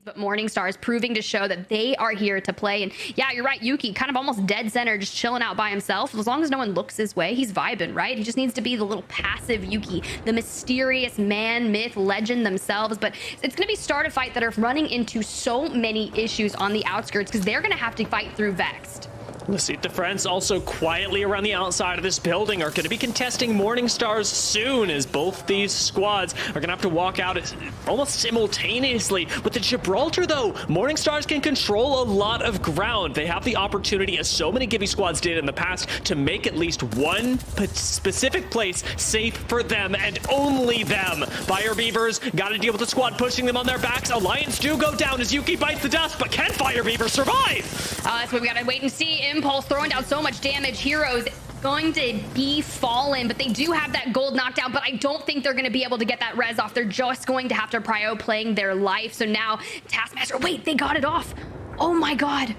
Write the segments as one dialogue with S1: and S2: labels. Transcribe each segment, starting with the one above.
S1: But Morningstar is proving to show that they are here to play. And yeah, you're right, Yuki kind of almost dead center, just chilling out by himself. As long as no one looks his way, he's vibing, right? He just needs to be the little passive Yuki, the mysterious man, myth, legend themselves. But it's going to be start a fight that are running into so many issues on the outskirts because they're going to have to fight through Vexed.
S2: Lasita friends also quietly around the outside of this building are going to be contesting Morningstars soon, as both these squads are going to have to walk out almost simultaneously. With the Gibraltar, though, Morningstars can control a lot of ground. They have the opportunity, as so many Gibby squads did in the past, to make at least one specific place safe for them and only them. Fire Beavers got to deal with the squad pushing them on their backs. Alliance do go down as Yuki bites the dust, but can Fire Beavers survive?
S1: That's what we got to wait and see. Impulse throwing down so much damage. Heroes going to be fallen, but they do have that gold knockdown, but I don't think they're going to be able to get that res off. They're just going to have to prio playing their life. So now Taskmaster, wait, they got it off. Oh my God.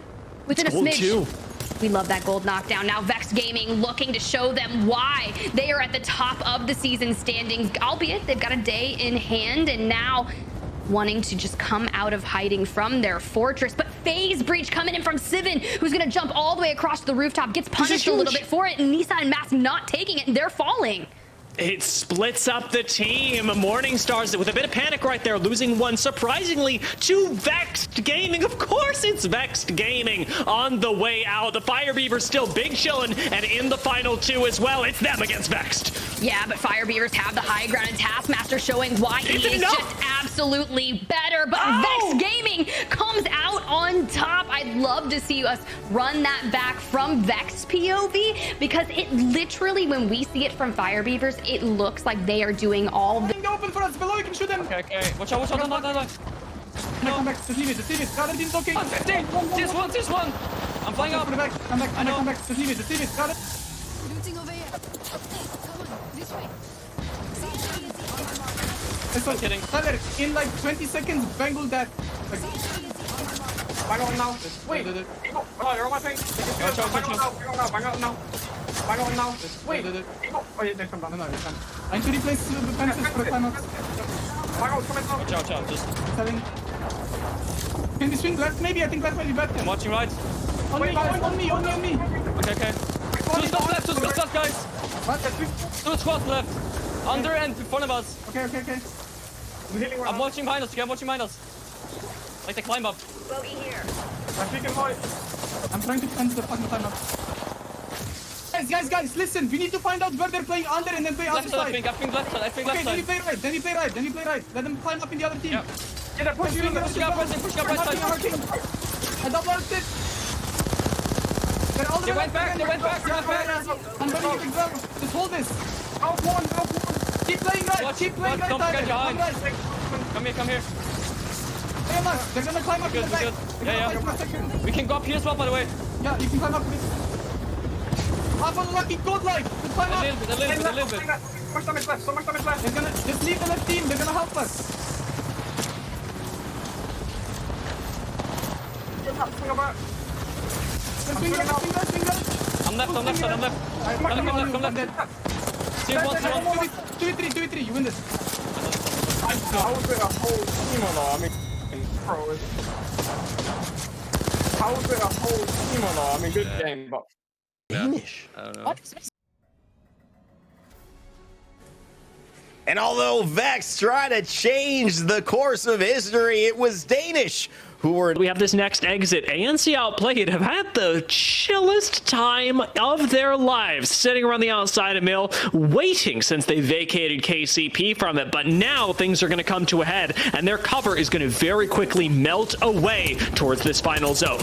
S1: Within a smidge.
S2: Too.
S1: We love that gold knockdown. Now Vex Gaming looking to show them why they are at the top of the season standings, albeit they've got a day in hand, and now wanting to just come out of hiding from their fortress. But Phase Breach coming in from Sivin, who's going to jump all the way across the rooftop, gets punished a little bit for it, and Nisa and Mask not taking it, and they're falling.
S2: It splits up the team. Morningstars with a bit of panic right there, losing one surprisingly to Vexed Gaming. Of course it's Vexed Gaming on the way out. The Fire Beavers still big chillin', and in the final two as well, it's them against Vexed.
S1: Yeah, but Fire Beavers have the high ground, and Taskmaster showing why he is just absolutely better. But Vex Gaming comes out on top. I'd love to see us run that back from Vexed POV, because it literally, when we see it from Fire Beavers, it looks like they are doing all the...
S3: Open for us, below, you can shoot them.
S4: Okay. Watch out, no.
S3: Come back, just leave it. Got it, he's okay.
S4: I'm 15. This one. I'm flying up.
S3: Come back, just leave it. Got it.
S5: Looting over here. Come on, this way.
S3: This one.
S4: Kidding.
S3: Tyler, in like 20 seconds, bangle that. Bang on now. Wait. Oh, you're on my thing. Bang on now. Wait. Oh, yeah, they come down. No, they come. I need to replace the fences for a timeout.
S4: Watch out, just...
S3: Can we swing left? Maybe, I think left might be better.
S4: I'm watching right.
S3: On me.
S4: Okay. Two squads left, guys.
S3: What?
S4: Two squads left. Under and in front of us.
S3: Okay.
S4: I'm watching behind us. Like they climb up.
S5: Bogey here.
S3: I'm trying to fence the fucking timeout. Guys, listen. We need to find out where they're playing under and then play other side.
S4: I think left side.
S3: Okay, then you play right. Let them climb up in the other team.
S4: Yeah. Push up right side.
S3: I double-arced it. They're all
S4: They went back.
S3: I'm running it exam. Just hold this. Out one. Keep playing right.
S4: Don't forget your
S3: Tyler.
S4: Come here.
S3: They're gonna climb up in the back.
S4: Yeah. We can go up here as well, by the way.
S3: Yeah, you can climb up. Half on lucky god life. Climb up.
S4: A little bit.
S3: So much damage left. They're gonna just leave the left team. They're gonna help us. Swing left.
S4: I'm left. Come left. See one.
S3: 2v3. You win this.
S6: How is it a whole team or not? I mean, bro. How is it a whole team or not? I mean, good game, but...
S2: Danish.
S4: I don't know.
S7: And although Vex tried to change the course of history, it was Danish who were...
S2: We have this next exit. ANC Outplayed have had the chillest time of their lives sitting around the outside of Mill, waiting since they vacated KCP from it. But now things are going to come to a head, and their cover is going to very quickly melt away towards this final zone.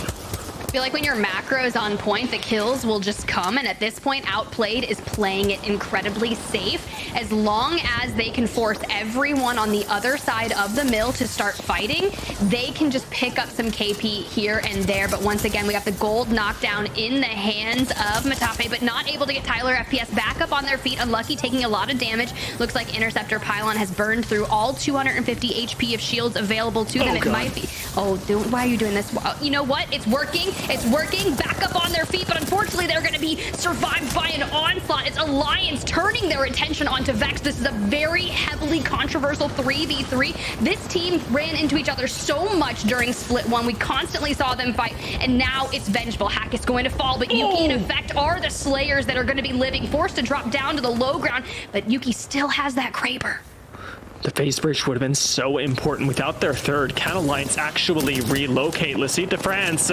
S1: I feel like when your macro is on point, the kills will just come, and at this point, Outplayed is playing it incredibly safe. As long as they can force everyone on the other side of the mill to start fighting, they can just pick up some KP here and there. But once again, we got the gold knockdown in the hands of Matape, but not able to get Tyler FPS back up on their feet. Unlucky, taking a lot of damage. Looks like Interceptor Pylon has burned through all 250 HP of shields available to them. It might be... Oh, why are you doing this? You know what? It's working. It's working. Back up on their feet, but unfortunately they're going to be survived by an onslaught. It's Alliance turning their attention onto Vex. This is a very heavily controversial 3v3. This team ran into each other so much during Split 1. We constantly saw them fight, and now it's vengeful. Hack is going to fall, but Yuki and Effect are the slayers that are going to be living, forced to drop down to the low ground, but Yuki still has that Kraber.
S2: The phase bridge would have been so important. Without their third, can Alliance actually relocate? Let's see France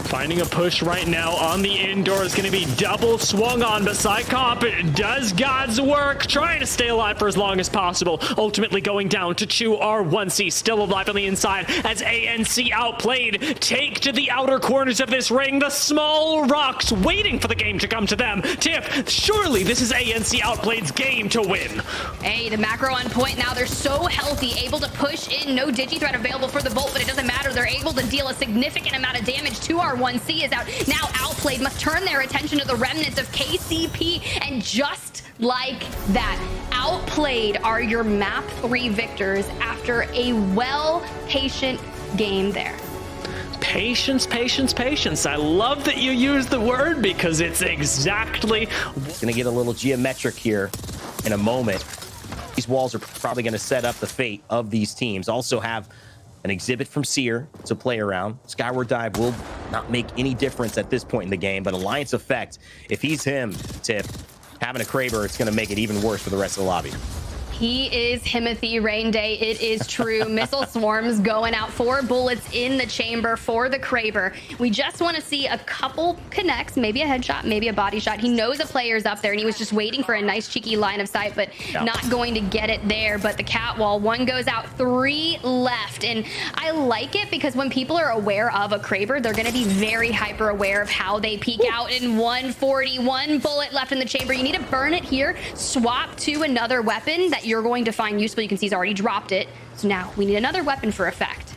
S2: finding a push right now on the indoor. Is going to be double swung on, but Psychop does God's work, trying to stay alive for as long as possible. Ultimately going down to 2R1C, still alive on the inside as ANC outplayed. Take to the outer corners of this ring. The small rocks waiting for the game to come to them. Tiff, surely this is ANC outplayed's game to win.
S1: Hey, the macro on point now. They're so healthy, able to push in. No digi threat available for the Bolt, but it doesn't matter. They're able to deal a significant amount of damage. 2R1C is out. Now outplayed must turn their attention to the remnants of KCP, and just like that, outplayed are your map 3 victors after a well-patient game there.
S2: Patience, patience, patience. I love that you use the word because it's exactly...
S7: It's going to get a little geometric here in a moment. These walls are probably going to set up the fate of these teams. Also have an exhibit from Seer to play around. Skyward Dive will not make any difference at this point in the game, but Alliance Effect, if he's him, Tiff, having a Kraber, it's going to make it even worse for the rest of the lobby.
S1: He is Himothy Rain Day. It is true. Missile swarms going out. 4 bullets in the chamber for the Kraber. We just want to see a couple connects, maybe a headshot, maybe a body shot. He knows a player's up there, and he was just waiting for a nice cheeky line of sight, but not going to get it there. But the catwall, 1 goes out, 3 left. And I like it because when people are aware of a Kraber, they're going to be very hyper aware of how they peek out. And 141 bullet left in the chamber. You need to burn it here, swap to another weapon that you're going to find useful. You can see he's already dropped it. So now we need another weapon for Effect.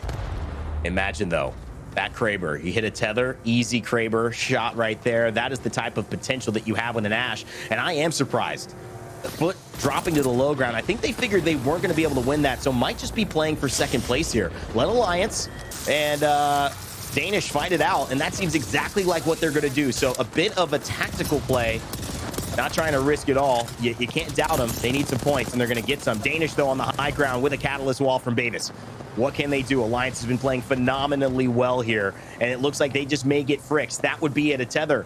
S7: Imagine though, that Kraber, he hit a tether, easy Kraber shot right there. That is the type of potential that you have with an Ash. And I am surprised. The foot dropping to the low ground. I think they figured they weren't going to be able to win that. So might just be playing for second place here. Let Alliance and Danish find it out. And that seems exactly like what they're going to do. So a bit of a tactical play. Not trying to risk it all. You can't doubt them. They need some points, and they're going to get some. Danish, though, on the high ground with a Catalyst wall from BEAVERS. What can they do? Alliance has been playing phenomenally well here, and it looks like they just may get Fricks. That would be at a tether.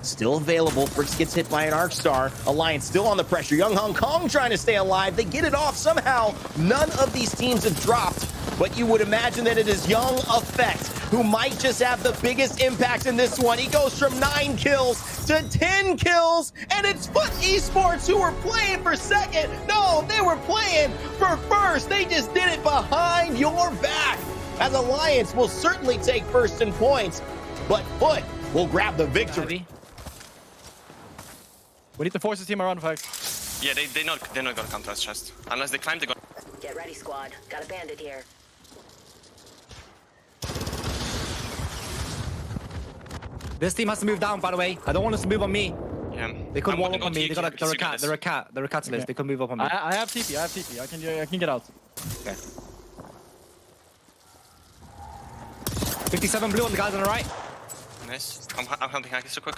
S7: Still available. Fricks gets hit by an Arc Star. Alliance still on the pressure. Young Hong Kong trying to stay alive. They get it off somehow. None of these teams have dropped, but you would imagine that it is Young Effect who might just have the biggest impact in this one. He goes from 9 kills to 10 kills, and it's Foot Esports who were playing for second. No, they were playing for first. They just did it behind your back. As Alliance will certainly take first in points, but Foot will grab the victory.
S4: We need to force the team around, Effect.
S8: Yeah, they're not gonna come to us, just unless they climb. They're gonna.
S9: Get ready, squad. Got a bandit here.
S10: This team has to move down, by the way. I don't want us to move on me.
S8: Yeah.
S10: They couldn't wall up
S8: go
S10: on me.
S8: to
S10: They're
S8: you,
S10: a cat. They're a catalyst.
S4: Okay.
S10: They couldn't move up on me.
S4: I have TP. I can get out.
S10: Okay. 57 blue on the guys on the right.
S8: Nice. I'm hunting Hacky so quick.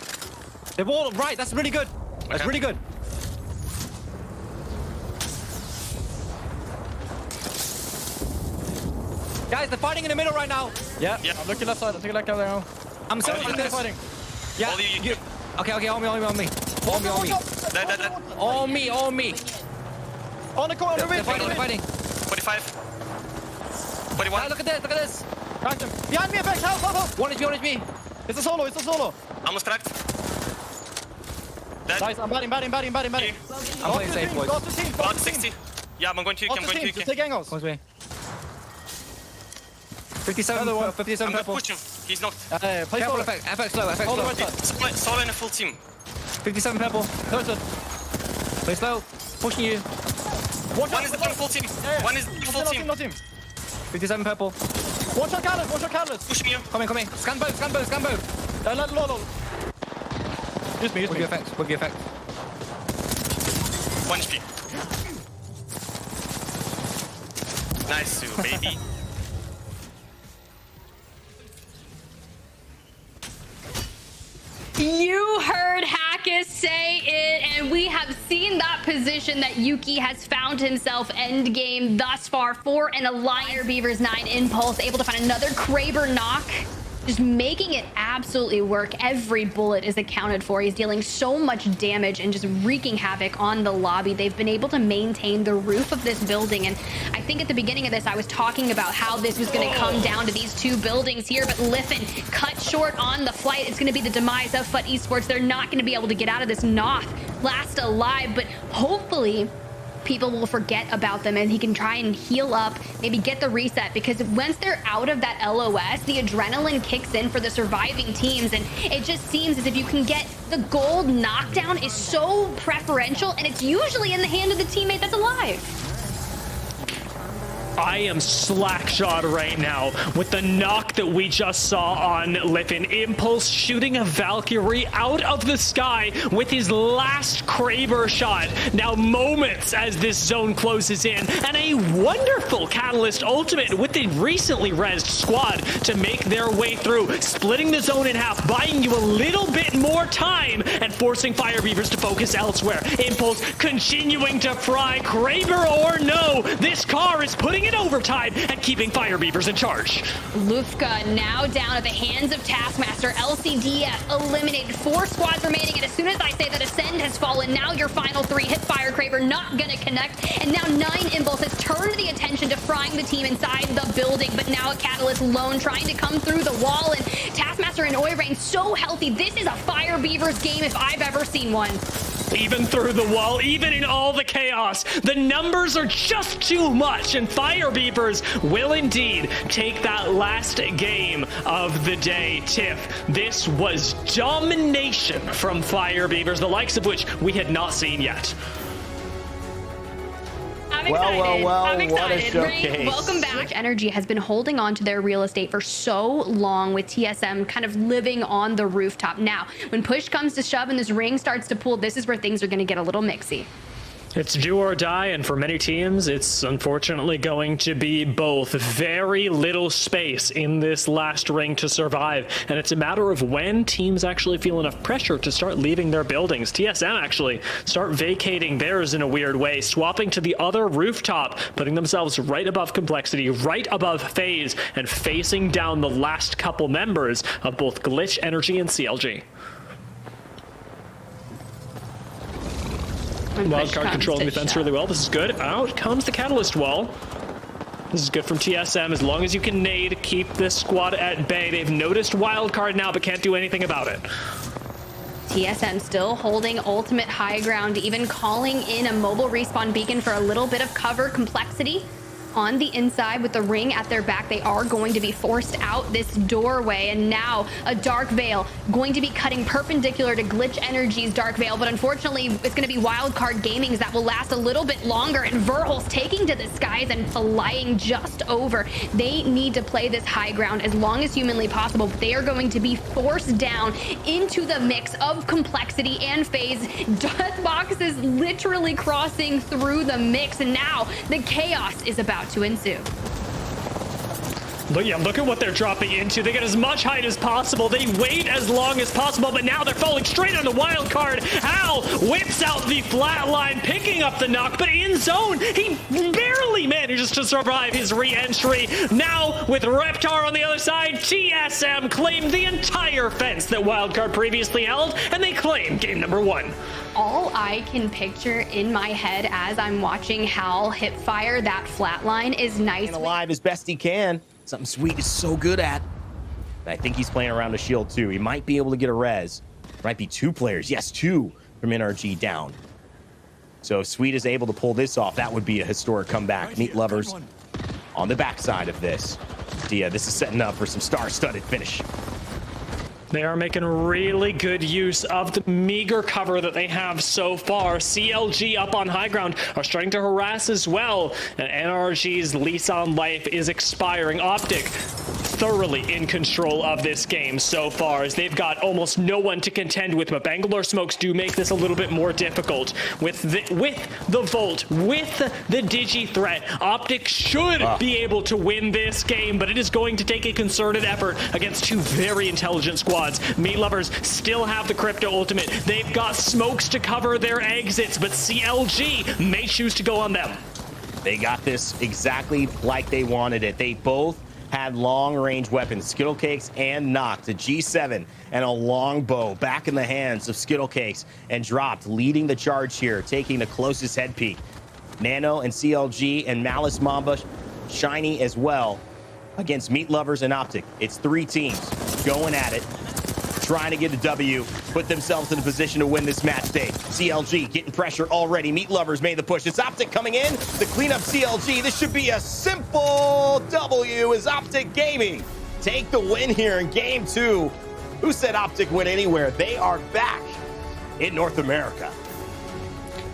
S10: They're all right. That's really good. That's
S8: Okay.
S10: really good. Guys, they're fighting in the middle right now.
S4: Yeah.
S8: Yeah.
S4: I'm looking left side. I'm taking left now.
S10: I'm so
S8: you
S10: like
S8: guys.
S10: this.
S4: Fighting.
S10: Yeah.
S8: All you.
S10: Okay, on me. On me.
S8: Dead.
S10: On me.
S4: On the corner.
S10: They're fighting.
S8: 45. 41.
S10: Look at this.
S4: Cracked him. Behind me, Effect. Help.
S10: 1 HP.
S4: It's a solo.
S8: Almost cracked. Dead.
S4: Guys, I'm batting.
S10: I'm playing safe, boys.
S4: Go to team.
S8: About 60. Yeah, I'm going to.
S4: Just take angles.
S10: Comes me. 57
S8: I'm
S10: purple.
S8: gonna push him. He's knocked.
S4: Play
S10: Careful,
S4: solo.
S10: FX slow.
S4: Hold the right side.
S8: Solo in a full team.
S10: 57 purple.
S4: Turtle.
S10: Play slow. Pushing you.
S8: One is the full team. One is the full team.
S4: No team.
S10: 57 purple.
S4: One shot catalyst.
S8: Pushing you.
S10: Come in. Scan both.
S4: Low. Use me.
S10: With your effect.
S8: 1 HP. Nice, baby.
S1: You heard Hackus say it, and we have seen that position that Yuki has found himself end game thus far. 4 and a liar. Beavers 9 Impulse able to find another Kraber knock, just making it absolutely work. Every bullet is accounted for. He's dealing so much damage and just wreaking havoc on the lobby. They've been able to maintain the roof of this building, and I think at the beginning of this I was talking about how this was going to come down to these 2 buildings here, but Liffen cut short on the flight. It's going to be the demise of FUT Esports. They're not going to be able to get out of this Noth last alive, but hopefully people will forget about them and he can try and heal up, maybe get the reset, because once they're out of that LOS, the adrenaline kicks in for the surviving teams, and it just seems as if you can get the gold knockdown is so preferential, and it's usually in the hand of the teammate that's alive.
S2: I am slack-jawed right now with the knock that we just saw on Liffen. Impulse shooting a Valkyrie out of the sky with his last Kraber shot. Now moments as this zone closes in, and a wonderful Catalyst ultimate with the recently rezzed squad to make their way through, splitting the zone in half, buying you a little bit more time and forcing Fire Beavers to focus elsewhere. Impulse continuing to fry. Kraber or no, this car is putting in overtime and keeping Fire Beavers in charge.
S1: Lufka now down at the hands of Taskmaster. LCDF eliminated. 4 squads remaining, and as soon as I say that Ascend has fallen, now your final 3 hit Fire Kraber not gonna connect, and now 9 Impulse has turned the attention to frying the team inside the building, but now a Catalyst lone trying to come through the wall, and Taskmaster and Oirain so healthy. This is a Fire Beavers game if I've ever seen one.
S2: Even through the wall, even in all the chaos, the numbers are just too much, and Fire Beavers will indeed take that last game of the day. Tiff, this was domination from Fire Beavers, the likes of which we had not seen yet.
S1: I'm excited. I'm excited.
S7: What a showcase.
S1: Ray, welcome back. Energy has been holding on to their real estate for so long, with TSM kind of living on the rooftop. Now, when push comes to shove and this ring starts to pull, this is where things are going to get a little mixy.
S2: It's do or die, and for many teams, it's unfortunately going to be both. Very little space in this last ring to survive, and it's a matter of when teams actually feel enough pressure to start leaving their buildings. TSM actually start vacating theirs in a weird way, swapping to the other rooftop, putting themselves right above Complexity, right above FaZe, and facing down the last couple members of both Glitch, Energy, and CLG. WILDCARD controlling the defense really well. This is good. Out comes the Catalyst wall. This is good from TSM. As long as you can nade, keep this squad at bay. They've noticed WILDCARD now, but can't do anything about it.
S1: TSM still holding ultimate high ground, even calling in a mobile respawn beacon for a little bit of cover. Complexity on the inside with the ring at their back. They are going to be forced out this doorway, and now a Dark Veil going to be cutting perpendicular to Glitch Energy's Dark Veil, but unfortunately it's going to be WILDCARD Gaming's that will last a little bit longer, and Verhol's taking to the skies and flying just over. They need to play this high ground as long as humanly possible, but they are going to be forced down into the mix of Complexity and FaZe. Deathbox is literally crossing through the mix, and now the chaos is about to ensue.
S2: Look at what they're dropping into. They get as much height as possible. They wait as long as possible, but now they're falling straight on the WILDCARD. Al whips out the flatline, picking up the knock, but in zone, he barely manages to survive his re-entry. Now, with Reptar on the other side, TSM claimed the entire fence that WILDCARD previously held, and they claim game number 1.
S1: All I can picture in my head as I'm watching Hal hipfire that flatline is nice.
S7: Alive as best he can. Something Sweet is so good at. And I think he's playing around a shield too. He might be able to get a res. Might be 2 players. Yes, 2 from NRG down. So if Sweet is able to pull this off, that would be a historic comeback. Meat lovers on the backside of this. Dia, this is setting up for some star-studded finish.
S2: They are making really good use of the meager cover that they have so far. CLG up on high ground are starting to harass as well. And NRG's lease on life is expiring. OPTIC thoroughly in control of this game so far, as they've got almost no one to contend with, but Bangalore smokes do make this a little bit more difficult. With the Volt, with the Digi threat, OPTIC should be able to win this game, but it is going to take a concerted effort against two very intelligent squads. Meat Lovers still have the Crypto Ultimate. They've got smokes to cover their exits, but CLG may choose to go on them.
S7: They got this exactly like they wanted it. They both had long-range weapons, Skittlecakes and Noct, a G7 and a longbow back in the hands of Skittlecakes, and dropped, leading the charge here, taking the closest head peek. Nano and CLG and Malice Mamba shiny as well against Meat Lovers and OPTIC. It's 3 teams going at it, trying to get a W, put themselves in a position to win this match day. CLG getting pressure already. Meat Lovers made the push. It's OPTIC coming in to clean up CLG. This should be a simple W as OPTIC Gaming take the win here in game 2. Who said OPTIC win anywhere? They are back in North America.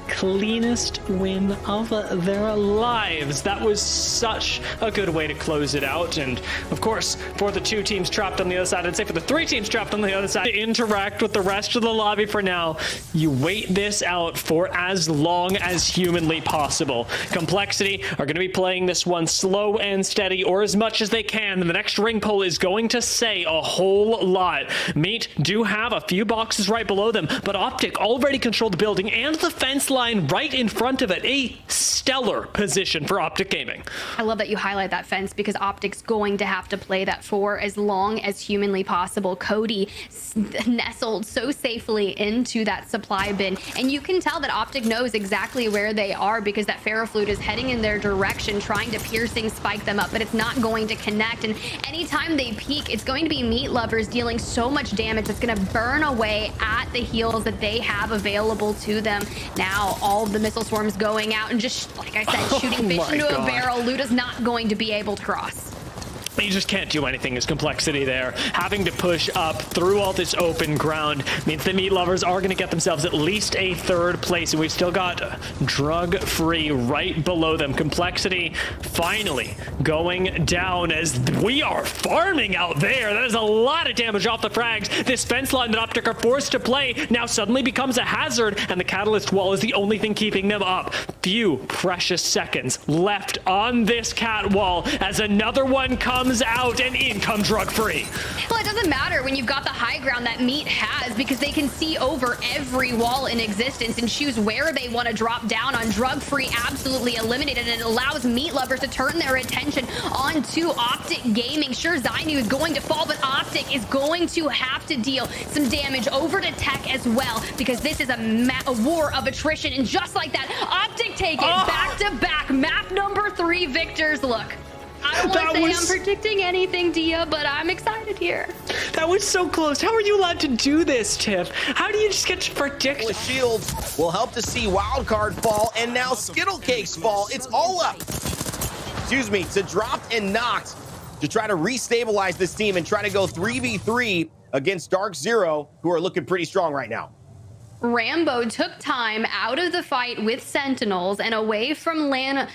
S2: Cleanest win of their lives. That was such a good way to close it out. And of course, for the 2 teams trapped on the other side, I'd say for the 3 teams trapped on the other side, to interact with the rest of the lobby for now, you wait this out for as long as humanly possible. Complexity are going to be playing this one slow and steady, or as much as they can. And the next ring pull is going to say a whole lot. Meat do have a few boxes right below them, but OPTIC already control the building and the fence line right in front of it. A stellar position for OPTIC Gaming.
S1: I love that you highlight that fence, because OPTIC's going to have to play that for as long as humanly possible. Cody nestled so safely into that supply bin, and you can tell that OPTIC knows exactly where they are, because that Ferroflute is heading in their direction, trying to piercing spike them up, but it's not going to connect. And anytime they peek, it's going to be Meat Lovers dealing so much damage that's going to burn away at the heals that they have available to them. Now all of the missile swarms going out, and just like I said, shooting fish into a barrel. Luta's not going to be able to cross.
S2: You just can't do anything as Complexity there. Having to push up through all this open ground means the Meat Lovers are going to get themselves at least a 3rd place, and we've still got Drug Free right below them. Complexity finally going down as we are farming out there. That is a lot of damage off the frags. This fence line that OPTIC are forced to play now suddenly becomes a hazard, and the Catalyst Wall is the only thing keeping them up. Few precious seconds left on this cat wall as another one comes out, and in come Drug Free.
S1: Well, it doesn't matter when you've got the high ground that Meat has, because they can see over every wall in existence and choose where they want to drop down on. Drug Free absolutely eliminated, and it allows Meat Lovers to turn their attention onto OPTIC Gaming. Sure, Zainu is going to fall, but OPTIC is going to have to deal some damage over to Tech as well, because this is a war of attrition. And just like that, OPTIC take it back-to-back. Map number 3 victors. Look, I don't want to say I'm predicting anything, Dia, but I'm excited here.
S2: That was so close. How are you allowed to do this, Tiff? How do you just get to predict?
S7: The shields will help to see Wildcard fall, and now Skittlecakes fall. It's all up, excuse me, to Dropped and Noct to try to restabilize this team and try to go 3v3 against DARKZERO, who are looking pretty strong right now.
S1: Rambo took time out of the fight with Sentinels and away from Lana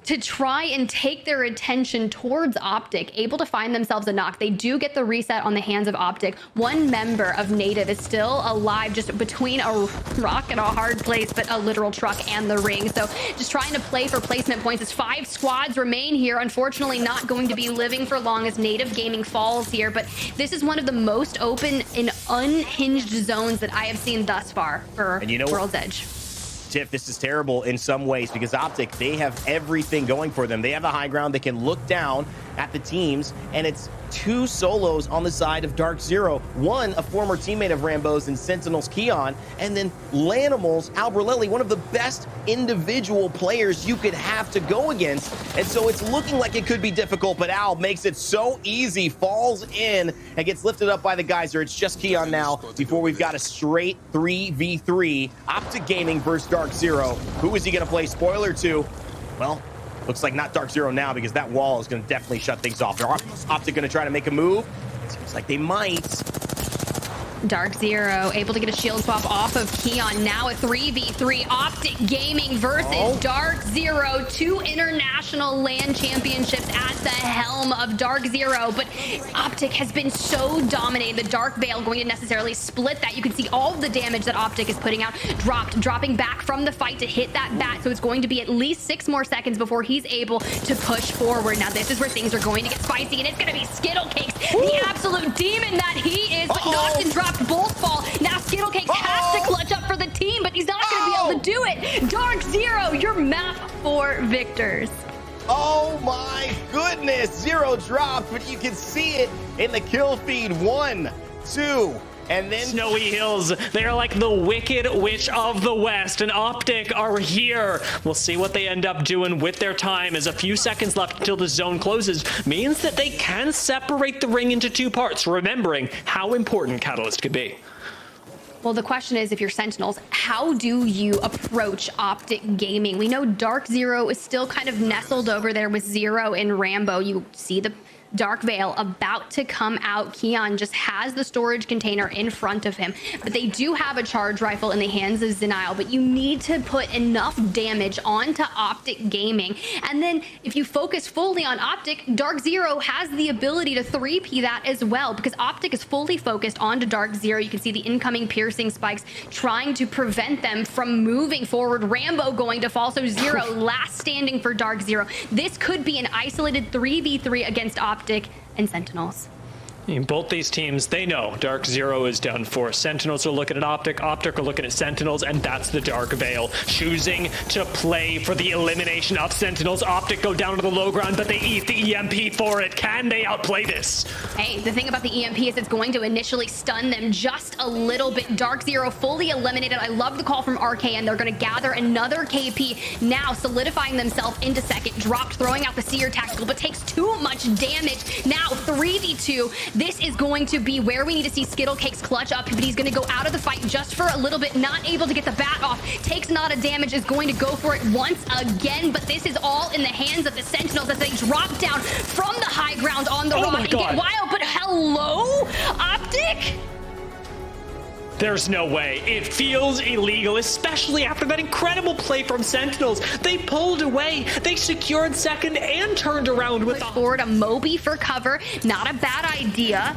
S1: to try and take their attention towards OPTIC, able to find themselves a knock. They do get the reset on the hands of OPTIC. One member of Native is still alive, just between a rock and a hard place, but a literal truck and the ring. So just trying to play for placement points as 5 squads remain here. Unfortunately, not going to be living for long as Native Gaming falls here, but this is one of the most open and unhinged zones that I have seen thus far for World's Edge.
S7: Tiff, this is terrible in some ways, because OPTIC, they have everything going for them. They have the high ground. They can look down at the teams, and it's 2 solos on the side of DARKZERO. One, a former teammate of Rambo's and Sentinel's Keon, and then Lanimal's Albrelelli, one of the best individual players you could have to go against. And so it's looking like it could be difficult, but Al makes it so easy, falls in, and gets lifted up by the geyser. It's just Keon now before we've got a straight 3v3. OPTIC Gaming versus DARKZERO. Who is he going to play? Spoiler 2. Well, looks like not DARKZERO now, because that wall is going to definitely shut things off. They're OPTIC going to try to make a move. It seems like they might.
S1: DARKZERO able to get a shield swap off of Keon. Now a 3v3 OPTIC Gaming versus DARKZERO. 2 international LAN championships at the helm of DARKZERO. But OPTIC has been so dominated. The Dark Veil going to necessarily split that. You can see all of the damage that OPTIC is putting out. Dropping back from the fight to hit that bat. So it's going to be at least 6 more seconds before he's able to push forward. Now this is where things are going to get spicy, and it's going to be Skittlecakes, the absolute demon that he is, but knocked and dropped both fall. Now Skittlecakes has to clutch up for the team, but he's not going to be able to do it. DARKZERO, your map for victors.
S7: Oh my goodness, 0 dropped, but you can see it in the kill feed. 1, 2, and then
S2: Snowy Hills. They are like the Wicked Witch of the West, and OPTIC are here. We'll see what they end up doing with their time, as a few seconds left until the zone closes means that they can separate the ring into 2 parts, remembering how important Catalyst could be.
S1: Well, the question is, if you're Sentinels, how do you approach OPTIC Gaming? We know DARKZERO is still kind of nestled over there with Zero and Rambo. You see the Dark Veil about to come out. Keon just has the storage container in front of him, but they do have a charge rifle in the hands of Zenile. But you need to put enough damage onto OPTIC Gaming, and then if you focus fully on OPTIC, DARKZERO has the ability to 3P that as well, because OPTIC is fully focused onto DARKZERO. You can see the incoming piercing spikes trying to prevent them from moving forward. Rambo going to fall, so Zero last standing for DARKZERO. This could be an isolated 3v3 against OPTIC and Sentinels.
S2: In both these teams, they know DARKZERO is done for. Sentinels are looking at OPTIC, OPTIC are looking at Sentinels, and that's the Dark Veil choosing to play for the elimination of Sentinels. OPTIC go down to the low ground, but they eat the EMP for it. Can they outplay this?
S1: Hey, the thing about the EMP is it's going to initially stun them just a little bit. DARKZERO fully eliminated. I love the call from RKN. They're going to gather another KP, now solidifying themselves into second. Dropped, throwing out the Seer Tactical, but takes too much damage. Now 3v2. This is going to be where we need to see Skittlecakes clutch up, but he's going to go out of the fight just for a little bit, not able to get the bat off. Takes not a damage, is going to go for it once again, but this is all in the hands of the Sentinels as they drop down from the high ground on the rock and get wild. But hello, OPTIC?
S2: There's no way. It feels illegal, especially after that incredible play from Sentinels. They pulled away, they secured second and turned around with
S1: forward a Moby for cover. Not a bad idea.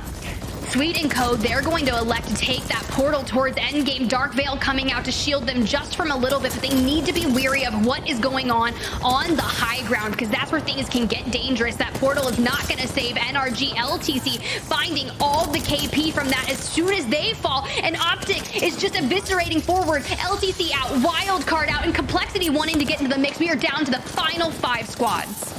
S1: Sweet and Code, they're going to elect to take that portal towards endgame. Dark Veil coming out to shield them just from a little bit, but they need to be weary of what is going on the high ground, because that's where things can get dangerous. That portal is not going to save NRG. LTC finding all the KP from that as soon as they fall, and OPTIC is just eviscerating forward. LTC out, WILDCARD out, and Complexity wanting to get into the mix. We are down to the final 5 squads.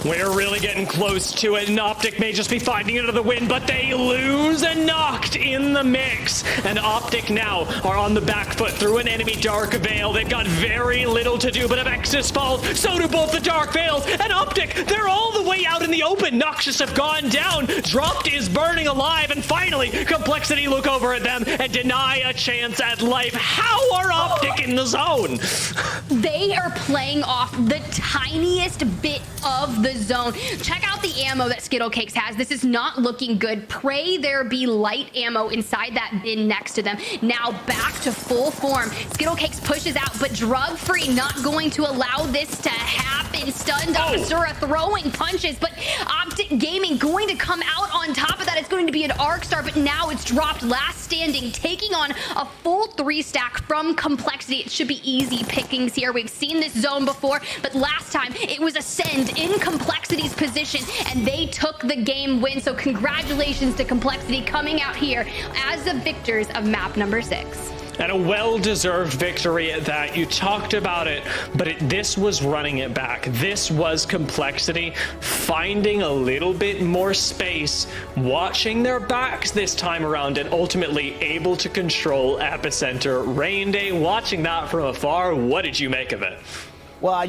S2: We're really getting close to it, and OPTIC may just be finding it to the win, but they lose and knocked in the mix. And OPTIC now are on the back foot through an enemy Dark Veil. They've got very little to do, but if Exodus falls, so do both the Dark Veils. And OPTIC, they're all the way out in the open. Noxious have gone down. Dropped is burning alive, and finally, Complexity look over at them and deny a chance at life. How are OPTIC in the zone?
S1: They are playing off the tiniest bit of the zone. Check out the ammo that Skittlecakes has. This is not looking good. Pray there be light ammo inside that bin next to them. Now back to full form. Skittlecakes pushes out, but drug free not going to allow this to happen. Stunned up Asura throwing punches, but OPTIC Gaming going to come out on top of that. It's going to be an arc star, but now it's dropped last standing, taking on a full 3 stack from Complexity. It should be easy pickings here. We've seen this zone before, but last time it was Ascend in Complexity's position, and they took the game win. So congratulations to Complexity coming out here as the victors of map number 6.
S2: And a well-deserved victory at that. You talked about it, but this was running it back. This was Complexity finding a little bit more space, watching their backs this time around, and ultimately able to control Epicenter. Rain Day, watching that from afar, what did you make of it?
S7: Well,